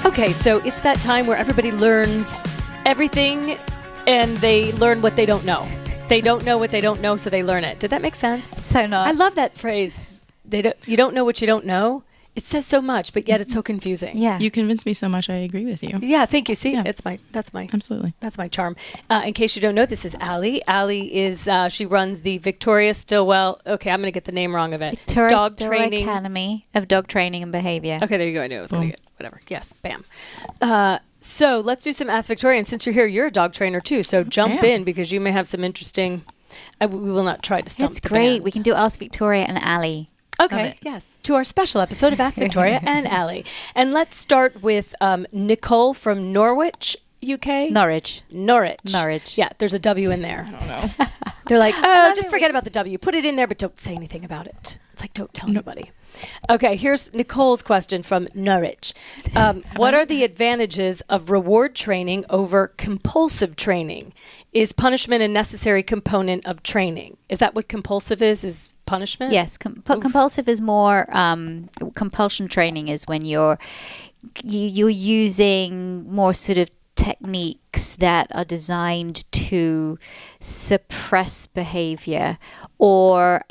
Okay, so it's that time where everybody learns everything and they learn what they don't know. They don't know what they don't know, so they learn it. Did that make sense? So nice. I love that phrase. You don't know what you don't know. It says so much, but yet it's so confusing. Yeah. You convinced me so much. I agree with you. Yeah, thank you. See, Yeah. absolutely. That's my charm. Uh-huh. In case you don't know, this is Aly. Aly is she runs the Victoria Stilwell. Okay, I'm going to get the name wrong of it. Victoria Dog Stilwell training. Academy of Dog Training and Behavior. Okay, there you go. I knew I was going to get whatever. Yes, bam. So let's do some Ask Victoria. And since you're here, you're a dog trainer too. So jump in because you may have some interesting. We will not try to stump It's the great. band. We can do Ask Victoria and Aly. Okay, yes. To our special episode of Ask Victoria and Aly. And let's start with Nicole from Norwich, UK. Norwich. Yeah, there's a W in there. I don't know. They're like, just forget about the W. Put it in there, but don't say anything about it. It's like, don't tell anybody. Okay, here's Nicole's question from Norwich. What are the advantages of reward training over compulsive training? Is punishment a necessary component of training? Is that what compulsive is? Is punishment? Yes. Compulsive is more, compulsion training is when you're using more sort of techniques that are designed to suppress behavior or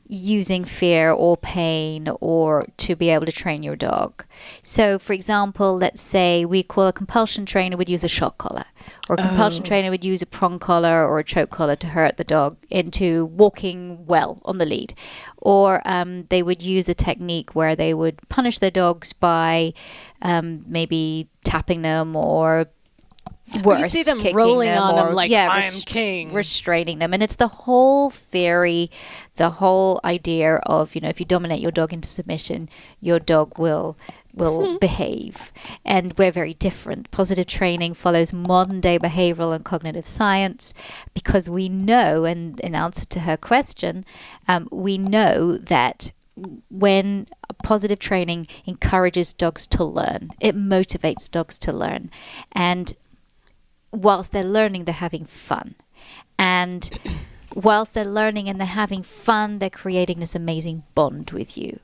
using fear or pain or to be able to train your dog. So, for example, let's say we call a compulsion trainer would use a shock collar, or a compulsion trainer would use a prong collar or a choke collar to hurt the dog into walking well on the lead. Or they would use a technique where they would punish their dogs by maybe tapping them or worse, you see them kicking rolling them on or, them like, I'm king. Restraining them. And it's the whole theory, the whole idea of, if you dominate your dog into submission, your dog will behave. And we're very different. Positive training follows modern day behavioral and cognitive science because we know, and in answer to her question, we know that when positive training encourages dogs to learn, it motivates dogs to learn. And whilst they're learning, they're having fun. And whilst they're learning and they're having fun, they're creating this amazing bond with you.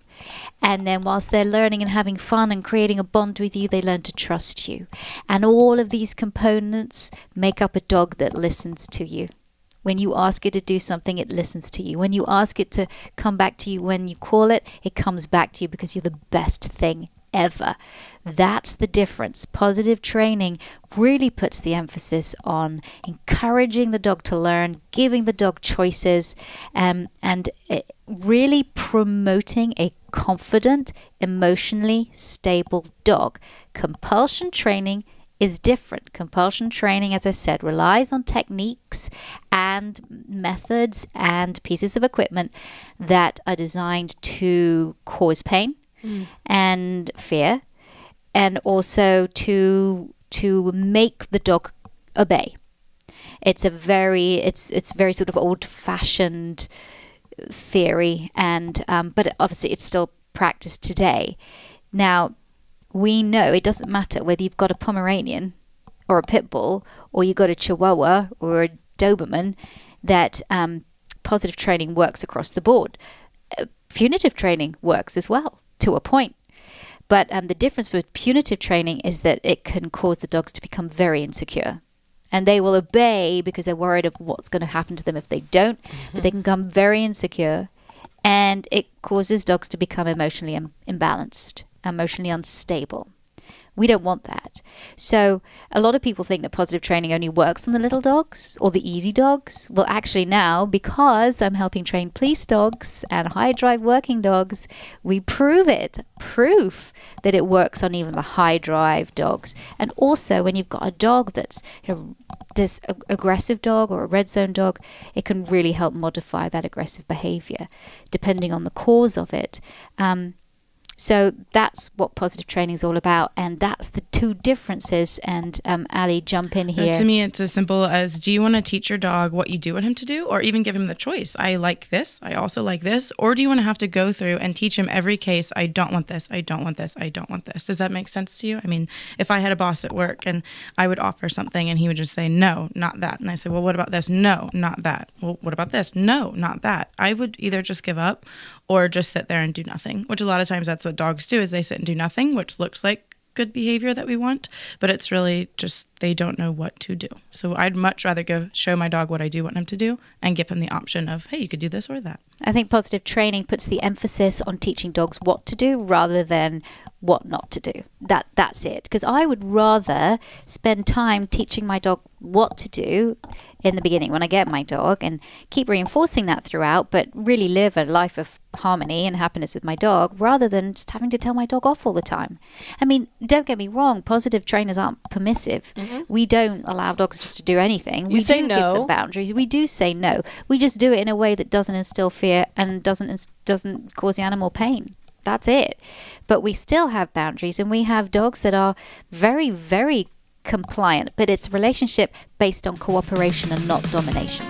And then whilst they're learning and having fun and creating a bond with you, they learn to trust you. And all of these components make up a dog that listens to you. When you ask it to do something, it listens to you. When you ask it to come back to you when you call it, it comes back to you because you're the best thing ever. That's the difference. Positive training really puts the emphasis on encouraging the dog to learn, giving the dog choices, and really promoting a confident, emotionally stable dog. Compulsion training is different. Compulsion training, as I said, relies on techniques and methods and pieces of equipment that are designed to cause pain and fear, and also to make the dog obey. It's very sort of old-fashioned theory, and but obviously it's still practiced today. Now, we know it doesn't matter whether you've got a Pomeranian or a Pit Bull or you've got a Chihuahua or a Doberman, that positive training works across the board. Punitive training works as well, to a point. But the difference with punitive training is that it can cause the dogs to become very insecure. And they will obey because they're worried of what's going to happen to them if they don't. But they can become very insecure. And it causes dogs to become emotionally imbalanced, emotionally unstable. We don't want that. So a lot of people think that positive training only works on the little dogs or the easy dogs. Well, actually now, because I'm helping train police dogs and high drive working dogs, we prove that it works on even the high drive dogs. And also when you've got a dog that's this aggressive dog or a red zone dog, it can really help modify that aggressive behavior depending on the cause of it. So that's what positive training is all about, and that's the two differences. And Aly, jump in here. To me, it's as simple as, do you want to teach your dog what you do want him to do, or even give him the choice? I like this, I also like this. Or do you want to have to go through and teach him every case, I don't want this, I don't want this, I don't want this? Does that make sense to you? I mean, if I had a boss at work and I would offer something and he would just say, no, not that. And I said, well, what about this? No, not that. Well, what about this? No, not that. I would either just give up or just sit there and do nothing, which a lot of times that's what dogs do, is they sit and do nothing, which looks like good behavior that we want, but it's really just they don't know what to do. So I'd much rather show my dog what I do want him to do and give him the option of, hey, you could do this or that. I think positive training puts the emphasis on teaching dogs what to do rather than what not to do. That's it. Because I would rather spend time teaching my dog what to do in the beginning when I get my dog and keep reinforcing that throughout, but really live a life of harmony and happiness with my dog rather than just having to tell my dog off all the time. I mean, don't get me wrong, positive trainers aren't permissive. We don't allow dogs just to do anything. We say do no. give them boundaries. We do say no. We just do it in a way that doesn't instill fear and doesn't cause the animal pain. That's it. But we still have boundaries, and we have dogs that are very, very compliant, but it's a relationship based on cooperation and not domination.